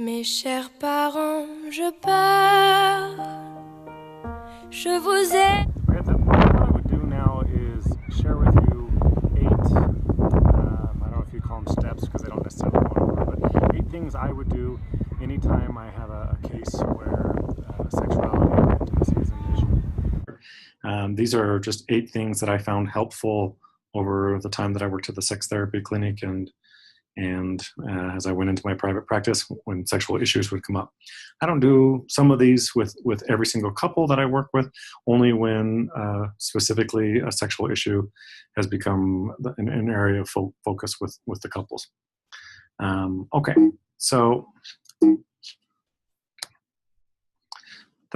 Mes chers parents, je pars. Je vous ai. Okay, what I would do now is share with you eight, I don't know if you call them steps because they don't necessarily go in order, but eight things I would do anytime I have a case where sexuality or intimacy is an issue. These are just eight things that I found helpful over the time that I worked at the sex therapy clinic and as I went into my private practice when sexual issues would come up. I don't do some of these with every single couple that I work with, only when specifically a sexual issue has become an area of focus with the couples. Okay, so the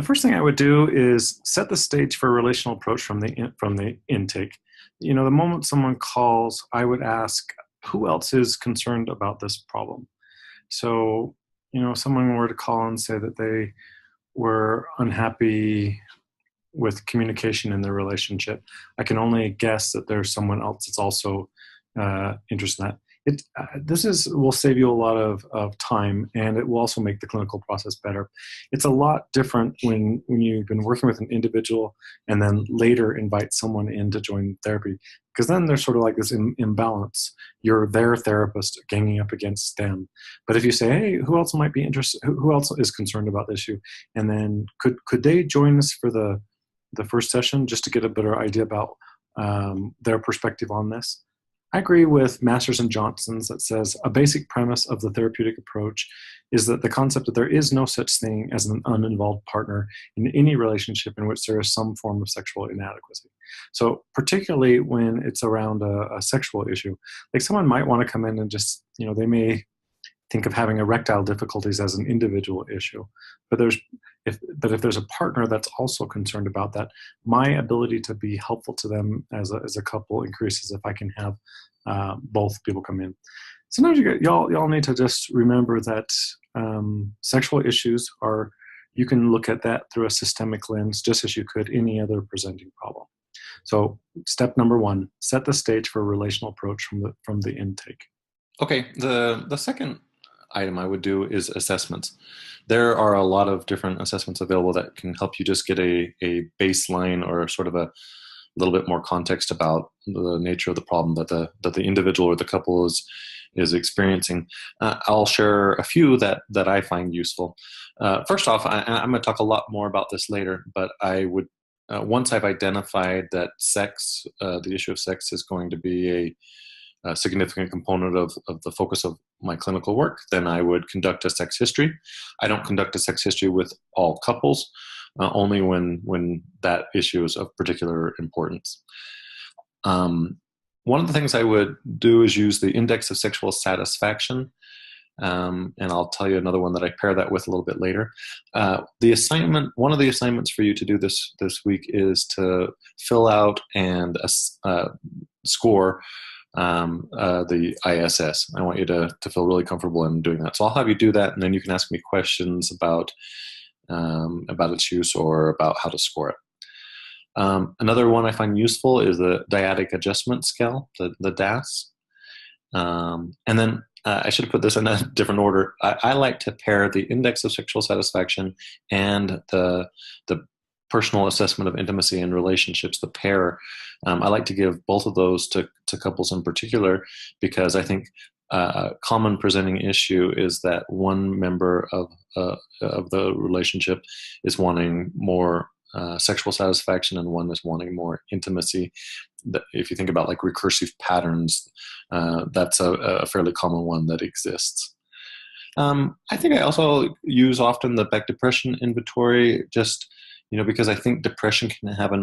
first thing I would do is set the stage for a relational approach from the intake. You know, the moment someone calls, I would ask, who else is concerned about this problem? So, you know, if someone were to call and say that they were unhappy with communication in their relationship, I can only guess that there's someone else that's also interested in that. This will save you a lot of time, and it will also make the clinical process better. It's a lot different when you've been working with an individual and then later invite someone in to join therapy, because then there's sort of like this imbalance. You're their therapist ganging up against them. But if you say, hey, who else might be interested? Who else is concerned about the issue? And then could they join us for the first session just to get a better idea about their perspective on this? I agree with Masters and Johnson's that says a basic premise of the therapeutic approach is that the concept that there is no such thing as an uninvolved partner in any relationship in which there is some form of sexual inadequacy. So particularly when it's around a sexual issue, like someone might want to come in and just, you know, they may think of having erectile difficulties as an individual issue, but if there's a partner that's also concerned about that, my ability to be helpful to them as a couple increases if I can have both people come in. Sometimes y'all need to just remember that sexual issues you can look at that through a systemic lens just as you could any other presenting problem. So step number one, set the stage for a relational approach from the intake. Okay, the second item I would do is assessments. There are a lot of different assessments available that can help you just get a baseline or sort of a little bit more context about the nature of the problem that the individual or the couple is experiencing. I'll share a few that I find useful. First off, I'm going to talk a lot more about this later, but I would once I've identified that sex, the issue of sex is going to be a significant component of the focus of my clinical work, then I would conduct a sex history. I don't conduct a sex history with all couples, only when that issue is of particular importance. One of the things I would do is use the index of sexual satisfaction, and I'll tell you another one that I pair that with a little bit later. One of the assignments for you to do this week is to fill out and score the ISS. I want you to feel really comfortable in doing that. So I'll have you do that, and then you can ask me questions about its use or about how to score it. Another one I find useful is the dyadic adjustment scale, the DAS. And then I should have put this in a different order. I like to pair the index of sexual satisfaction and the personal assessment of intimacy and relationships, the pair. I like to give both of those to couples in particular, because I think a common presenting issue is that one member of the relationship is wanting more sexual satisfaction and one is wanting more intimacy. If you think about like recursive patterns, that's a fairly common one that exists. I think I also use often the Beck Depression Inventory, just because I think depression can have it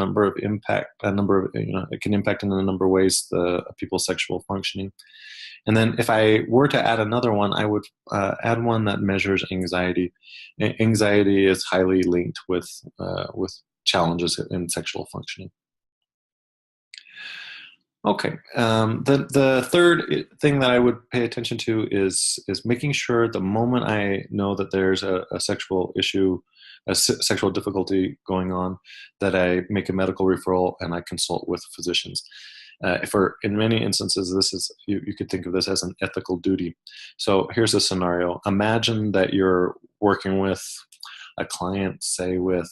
can impact in a number of ways the people's sexual functioning. And then if I were to add another one, I would add one that measures anxiety. Anxiety is highly linked with challenges in sexual functioning. Okay, the third thing that I would pay attention to is making sure the moment I know that there's a sexual issue, a sexual difficulty going on, that I make a medical referral and I consult with physicians. For in many instances, this is you could think of this as an ethical duty. So here's a scenario. Imagine that you're working with a client, say with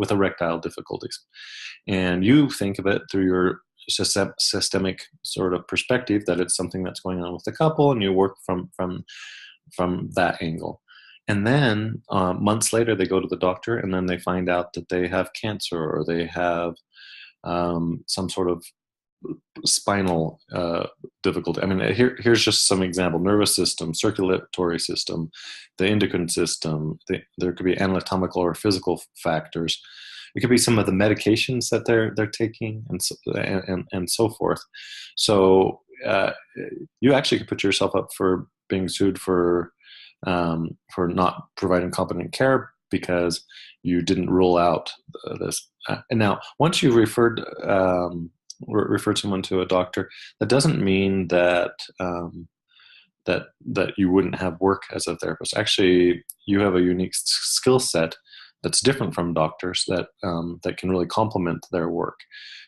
erectile difficulties, and you think of it through your systemic sort of perspective that it's something that's going on with the couple, and you work from that angle. And then months later, they go to the doctor, and then they find out that they have cancer, or they have some sort of spinal difficulty. I mean, here's just some example: nervous system, circulatory system, the endocrine system. There could be anatomical or physical factors. It could be some of the medications that they're taking, and so forth. So you actually could put yourself up for being sued for not providing competent care because you didn't rule out this. And now, once you've referred someone to a doctor, that doesn't mean that that you wouldn't have work as a therapist. Actually, you have a unique skill set that's different from doctors that can really complement their work.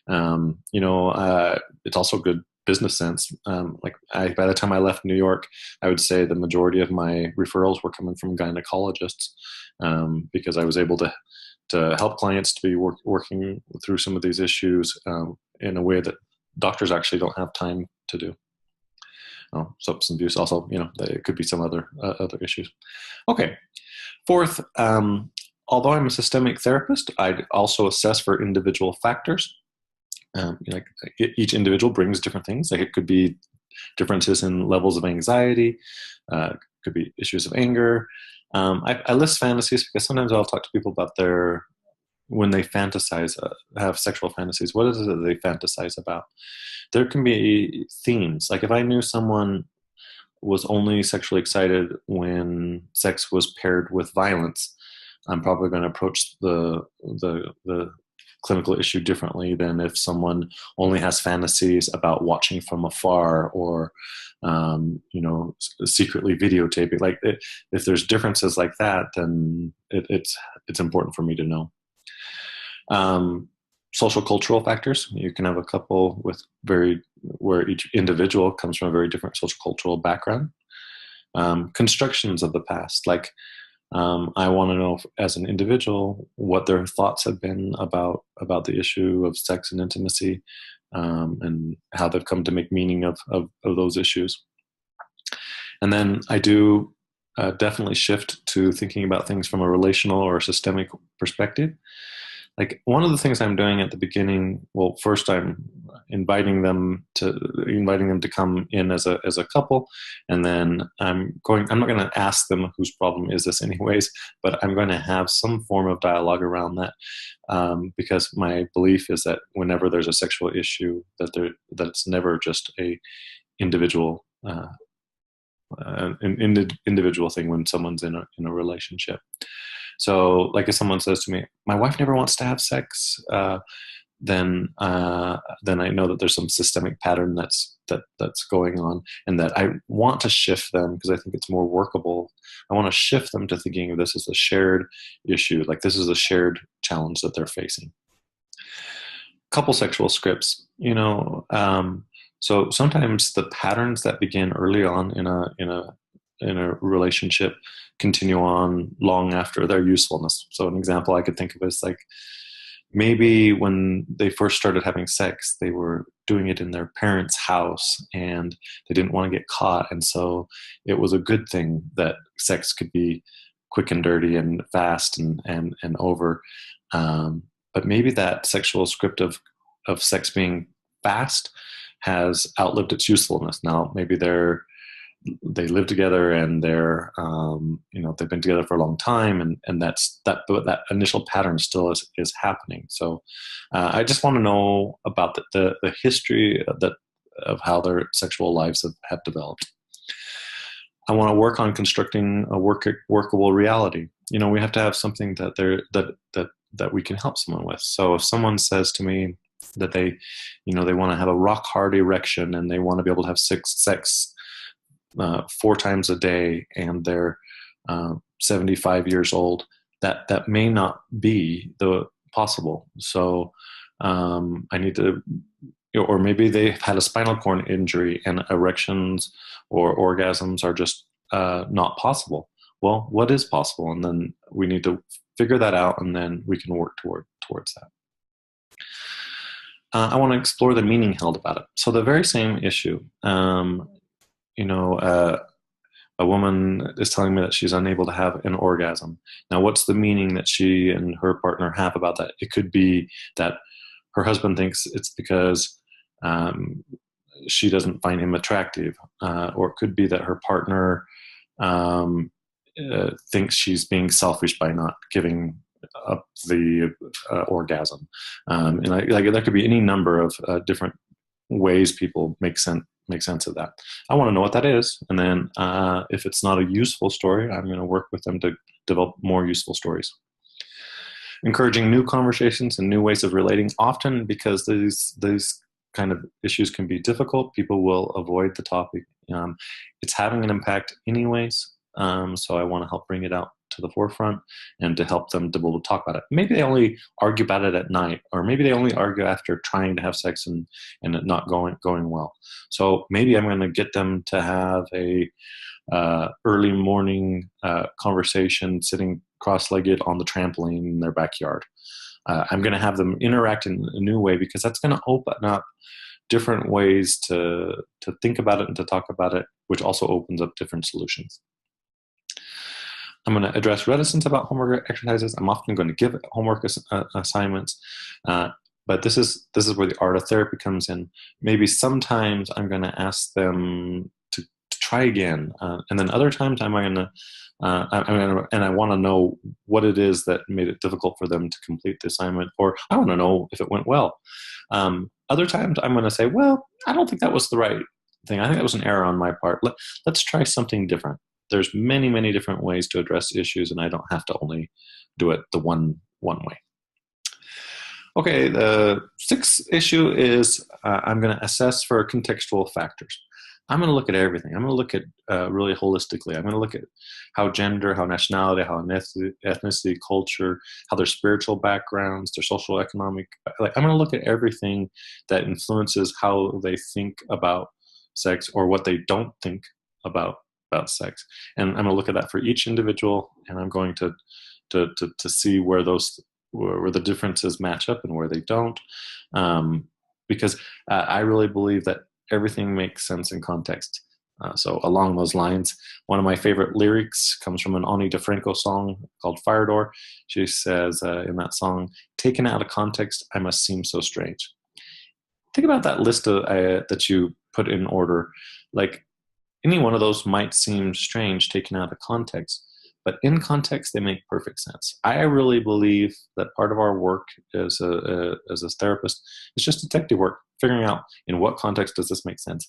It's also good business sense. By the time I left New York, I would say the majority of my referrals were coming from gynecologists, because I was able to help clients to be working through some of these issues in a way that doctors actually don't have time to do. Substance abuse also, it could be some other issues. Okay. Fourth, although I'm a systemic therapist, I'd also assess for individual factors. Each individual brings different things. Like it could be differences in levels of anxiety, could be issues of anger. I list fantasies because sometimes I'll talk to people about when they fantasize, have sexual fantasies. What is it that they fantasize about? There can be themes. Like if I knew someone was only sexually excited when sex was paired with violence, I'm probably going to approach the clinical issue differently than if someone only has fantasies about watching from afar or secretly videotaping. Like if there's differences like that, then it's important for me to know. Social cultural factors. You can have a couple where each individual comes from a very different social cultural background. Constructions of the past, like I want to know as an individual what their thoughts have been about the issue of sex and intimacy, and how they've come to make meaning of those issues. And then I do definitely shift to thinking about things from a relational or systemic perspective. Like one of the things I'm doing at the beginning, well, first I'm inviting them to come in as a couple, and then I'm not going to ask them whose problem is this anyways, but I'm going to have some form of dialogue around that, because my belief is that whenever there's a sexual issue, that it's never just a individual individual thing when someone's in a relationship. So, like if someone says to me, "My wife never wants to have sex," then I know that there's some systemic pattern that's going on, and that I want to shift them because I think it's more workable. I want to shift them to thinking of this as a shared issue, like this is a shared challenge that they're facing. Couple sexual scripts, so sometimes the patterns that begin early on in a relationship continue on long after their usefulness. So an example I could think of is like maybe when they first started having sex, they were doing it in their parents' house and they didn't want to get caught. And so it was a good thing that sex could be quick and dirty and fast and over. But maybe that sexual script of sex being fast has outlived its usefulness. Now maybe they live together and they've been together for a long time, and that initial pattern still is happening. So I just want to know about the history of how their sexual lives have developed. I want to work on constructing a workable reality. We have to have something that we can help someone with. So if someone says to me that they want to have a rock hard erection and they want to be able to have sex 4 times a day, and they're 75 years old, that may not be possible. So I need to or maybe they've had a spinal cord injury and erections or orgasms are just not possible. Well, what is possible? And then we need to figure that out, and then we can work towards that. I want to explore the meaning held about it. So the very same issue, a woman is telling me that she's unable to have an orgasm. Now, what's the meaning that she and her partner have about that? It could be that her husband thinks it's because she doesn't find him attractive, or it could be that her partner thinks she's being selfish by not giving up the orgasm. And there could be any number of different ways people make sense of that. I want to know what that is, and then if it's not a useful story, I'm going to work with them to develop more useful stories. Encouraging new conversations and new ways of relating. Often, because these kind of issues can be difficult, people will avoid the topic. It's having an impact anyways, so I want to help bring it out to the forefront and to help them to be able to talk about it. Maybe they only argue about it at night, or maybe they only argue after trying to have sex and it not going well. So maybe I'm going to get them to have a early morning conversation sitting cross-legged on the trampoline in their backyard. I'm going to have them interact in a new way, because that's going to open up different ways to think about it and to talk about it, which also opens up different solutions. I'm going to address reticence about homework exercises. I'm often going to give homework assignments, but this is where the art of therapy comes in. Maybe sometimes I'm going to ask them to try again, and then other times I want to know what it is that made it difficult for them to complete the assignment, or I want to know if it went well. Other times I'm going to say, well, I don't think that was the right thing. I think that was an error on my part. Let's try something different. There's many, many different ways to address issues, and I don't have to only do it the one way. Okay, the sixth issue is I'm going to assess for contextual factors. I'm going to look at everything. I'm going to look at really holistically. I'm going to look at how gender, how nationality, how ethnicity, culture, how their spiritual backgrounds, their social, economic. I'm going to look at everything that influences how they think about sex, or what they don't think about sex. And I'm going to look at that for each individual, and I'm going to see where the differences match up and where they don't, because I really believe that everything makes sense in context. So along those lines, one of my favorite lyrics comes from an Ani DeFranco song called Fire Door. She says in that song, "Taken out of context, I must seem so strange." Think about that list that you put in order. Like, any one of those might seem strange taken out of context, but in context, they make perfect sense. I really believe that part of our work as a therapist is just detective work, figuring out in what context does this make sense.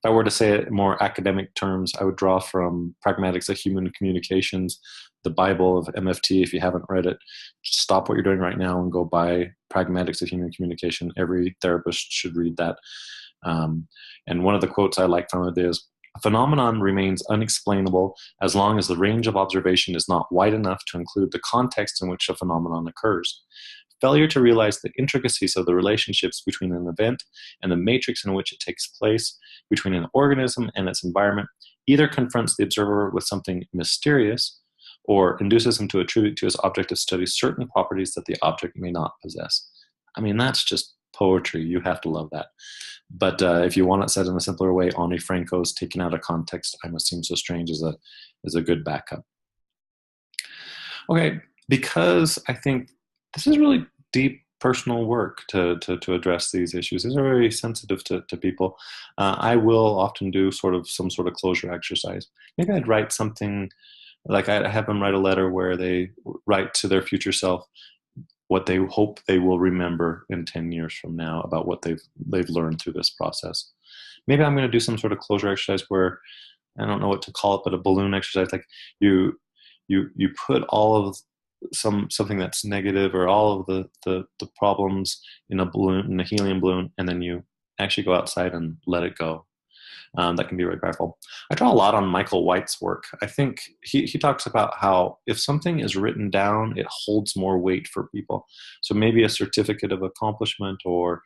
If I were to say it in more academic terms, I would draw from Pragmatics of Human Communications, the Bible of MFT. If you haven't read it, stop what you're doing right now and go buy Pragmatics of Human Communication. Every therapist should read that. And one of the quotes I like from it is, "A phenomenon remains unexplainable as long as the range of observation is not wide enough to include the context in which a phenomenon occurs. Failure to realize the intricacies of the relationships between an event and the matrix in which it takes place, between an organism and its environment, either confronts the observer with something mysterious or induces him to attribute to his object of study certain properties that the object may not possess." I mean, that's just poetry. You have to love that. But if you want it said in a simpler way, Ani Franco's "Taken out of context, I must seem so strange" is a good backup. Okay, because I think this is really deep personal work to address these issues. These are very sensitive to people. I will often do some sort of closure exercise. Maybe I'd write something, like I have them write a letter where they write to their future self what they hope they will remember in 10 years from now about what they've learned through this process. Maybe I'm going to do some sort of closure exercise where, I don't know what to call it, but a balloon exercise. Like you put all of something that's negative, or all of the problems, in a balloon, in a helium balloon, and then you actually go outside and let it go. that can be really powerful. I draw a lot on Michael White's work. I think he talks about how if something is written down, it holds more weight for people. So maybe a certificate of accomplishment or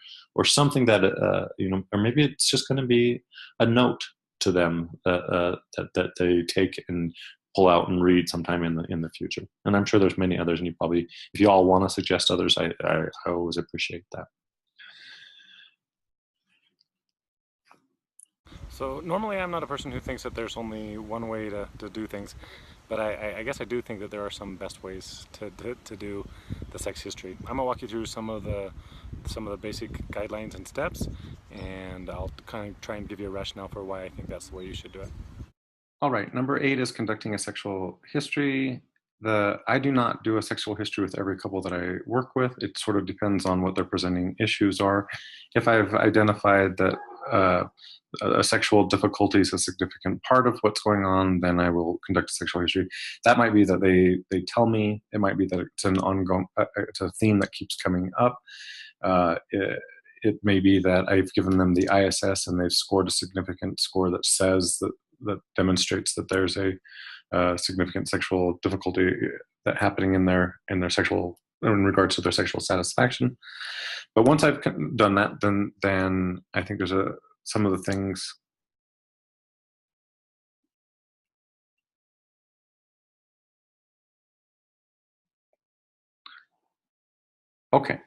something that or maybe it's just going to be a note to them that they take and pull out and read sometime in the future. And I'm sure there's many others, and if you all want to suggest others, I always appreciate that. So normally I'm not a person who thinks that there's only one way to do things, but I guess I do think that there are some best ways to do the sex history. I'm gonna walk you through some of the basic guidelines and steps, and I'll kind of try and give you a rationale for why I think that's the way you should do it. All right, number 8 is conducting a sexual history. I do not do a sexual history with every couple that I work with. It sort of depends on what their presenting issues are. If I've identified that a sexual difficulty is a significant part of what's going on, then I will conduct a sexual history. That might be that they tell me. It might be that it's an ongoing, it's a theme that keeps coming up. It may be that I've given them the ISS and they've scored a significant score that says that demonstrates that there's a significant sexual difficulty that happening in their sexual, in regards to their sexual satisfaction. But once I've done that, then I think there's some of the things. Okay.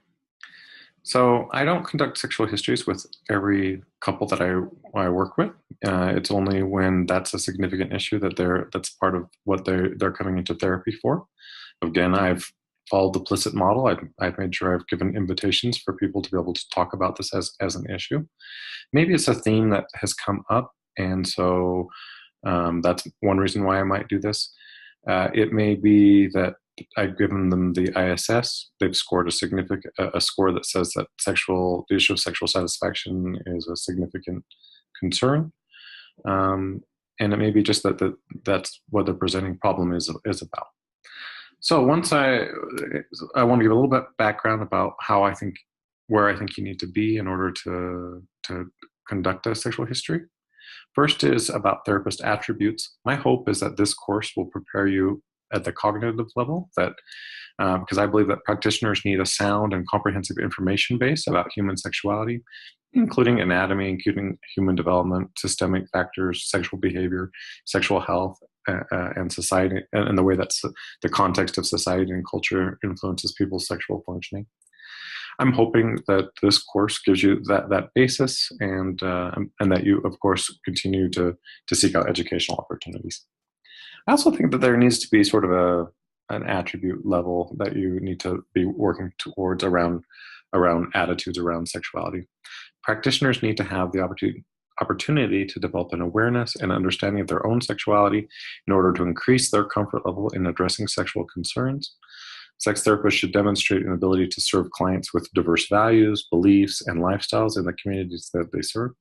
So I don't conduct sexual histories with every couple that I work with. It's only when that's a significant issue that's part of what they're coming into therapy for. Again, I've followed the Plicit model. I've made sure I've given invitations for people to be able to talk about this as an issue. Maybe it's a theme that has come up, and so that's one reason why I might do this. It may be that I've given them the ISS. They've scored a score that says that the issue of sexual satisfaction is a significant concern. And it may be just that's what the presenting problem is about. So once I want to give a little bit background about where I think you need to be in order to conduct a sexual history. First is about therapist attributes. My hope is that this course will prepare you at the cognitive level, because I believe that practitioners need a sound and comprehensive information base about human sexuality, including anatomy, including human development, systemic factors, sexual behavior, sexual health, and society, and the way that the context of society and culture influences people's sexual functioning. I'm hoping that this course gives you that basis, and that you, of course, continue to seek out educational opportunities. I also think that there needs to be sort of an attribute level that you need to be working towards around attitudes around sexuality. Practitioners need to have the opportunity to develop an awareness and understanding of their own sexuality in order to increase their comfort level in addressing sexual concerns. Sex therapists should demonstrate an ability to serve clients with diverse values, beliefs, and lifestyles in the communities that they serve.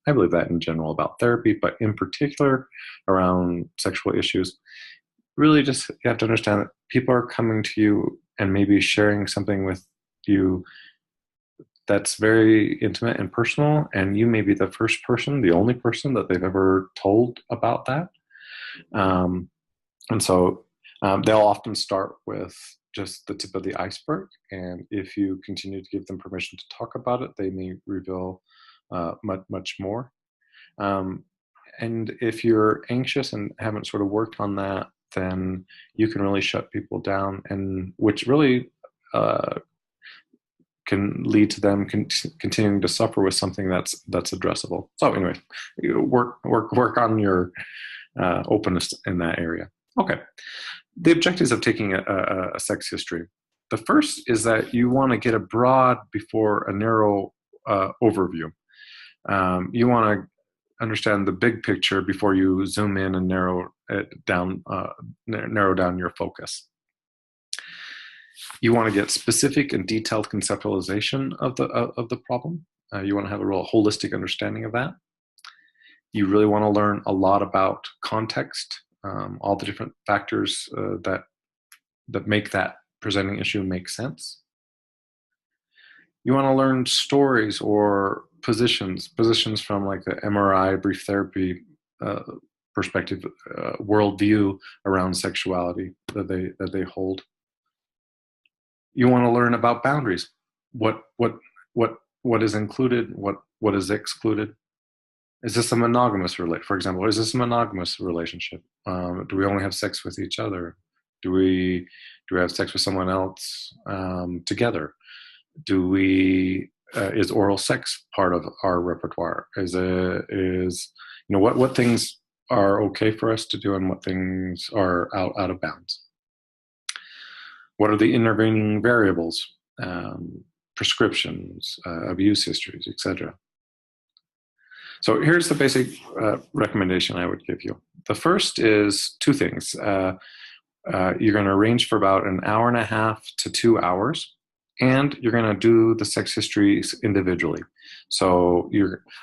I believe that in general about therapy, but in particular around sexual issues. Really just, you have to understand that people are coming to you and maybe sharing something with you that's very intimate and personal, and you may be the first person, the only person that they've ever told about that. And so they'll often start with just the tip of the iceberg, and if you continue to give them permission to talk about it, they may reveal much more. And if you're anxious and haven't sort of worked on that, then you can really shut people down, and which really can lead to them continuing to suffer with something that's addressable. So anyway, work on your openness in that area. Okay, the objectives of taking a sex history. The first is that you want to get a broad before a narrow overview. You want to understand the big picture before you zoom in and narrow down your focus. You want to get specific and detailed conceptualization of the problem. You want to have a real holistic understanding of that. You really want to learn a lot about context, all the different factors that make that presenting issue make sense. You want to learn stories or positions from like the MRI brief therapy perspective, worldview around sexuality that they hold. You want to learn about boundaries. What is included? What is excluded? Is this a monogamous relationship? For example, is this a monogamous relationship? Do we only have sex with each other? Do we have sex with someone else together? Is oral sex part of our repertoire? What things are okay for us to do and what things are out of bounds? What are the intervening variables, prescriptions, abuse histories, etc.? So here's the basic recommendation I would give you. The first is two things. You're going to arrange for about an hour and a half to 2 hours, and you're going to do the sex histories individually. So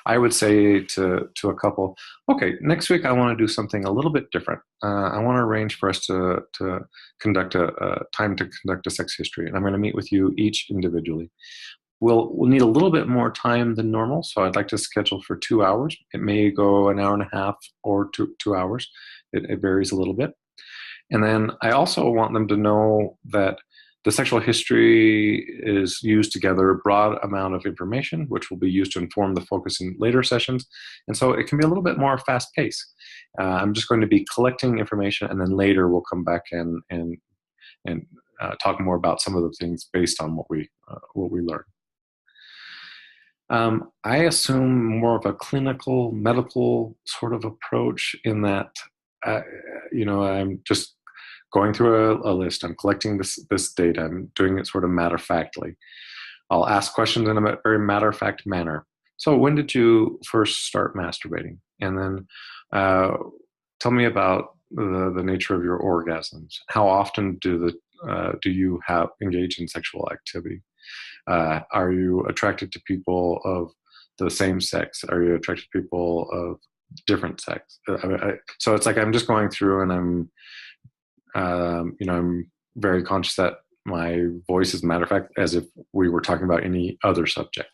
I would say to a couple, okay, next week I want to do something a little bit different. I want to arrange for us to conduct a sex history, and I'm going to meet with you each individually. We'll need a little bit more time than normal, so I'd like to schedule for 2 hours. It may go an hour and a half or 2 hours. It varies a little bit. And then I also want them to know that the sexual history is used to gather a broad amount of information, which will be used to inform the focus in later sessions. And so it can be a little bit more fast-paced. I'm just going to be collecting information, and then later we'll come back and talk more about some of the things based on what we learn. I assume more of a clinical, medical sort of approach in that, I'm just going through a list. I'm collecting this data. I'm doing it sort of matter-of-factly. I'll ask questions in a very matter-of-fact manner. So when did you first start masturbating? And then tell me about the nature of your orgasms. How often do you engage in sexual activity? Are you attracted to people of the same sex? Are you attracted to people of different sex? So it's like I'm just going through, and I'm very conscious that my voice is matter of fact, as if we were talking about any other subject.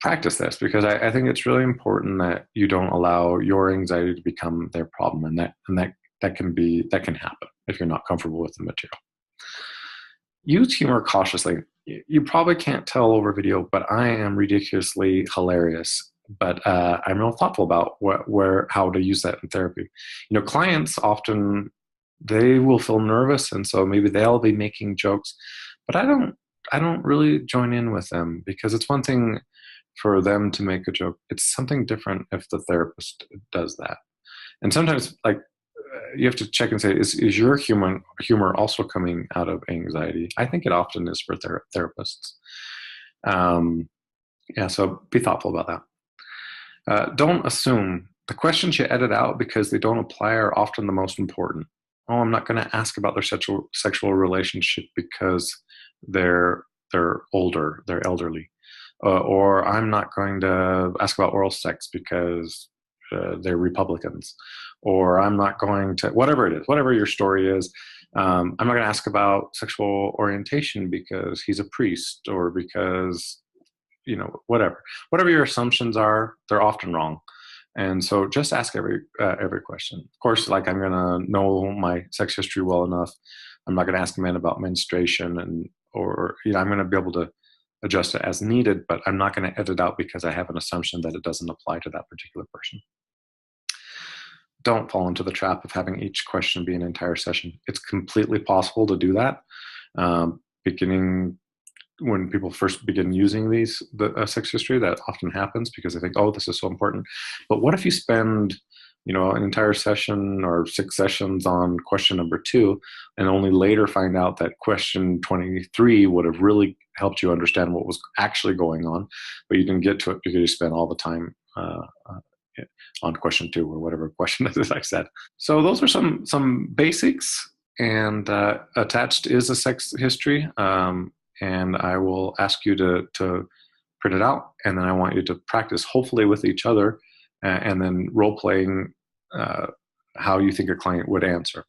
Practice this, because I think it's really important that you don't allow your anxiety to become their problem, and that can happen if you're not comfortable with the material. Use humor cautiously. You probably can't tell over video, but I am ridiculously hilarious. But I'm real thoughtful about how to use that in therapy. Clients often, they will feel nervous, and so maybe they'll be making jokes, but I don't really join in with them, because it's one thing for them to make a joke. It's something different if the therapist does that. And sometimes, you have to check and say, is your humor also coming out of anxiety? I think it often is for therapists. So be thoughtful about that. Don't assume. The questions you edit out because they don't apply are often the most important. Oh, I'm not going to ask about their sexual relationship because they're older, they're elderly. Or I'm not going to ask about oral sex because they're Republicans. Or I'm not going to, whatever it is, whatever your story is, I'm not going to ask about sexual orientation because he's a priest, or because, whatever your assumptions are, they're often wrong. And so just ask every question. Of course, I'm going to know my sex history well enough. I'm not going to ask a man about menstruation, or I'm going to be able to adjust it as needed, but I'm not going to edit out because I have an assumption that it doesn't apply to that particular person. Don't fall into the trap of having each question be an entire session. It's completely possible to do that. Beginning when people first begin using the sex history, that often happens because they think, oh, this is so important. But what if you spend, an entire session or 6 sessions on question number 2, and only later find out that question 23 would have really helped you understand what was actually going on, but you didn't get to it because you spent all the time on question 2 or whatever question it is I said. So those are some basics, and attached is a sex history. And I will ask you to print it out, and then I want you to practice, hopefully with each other, and then role-playing how you think a client would answer.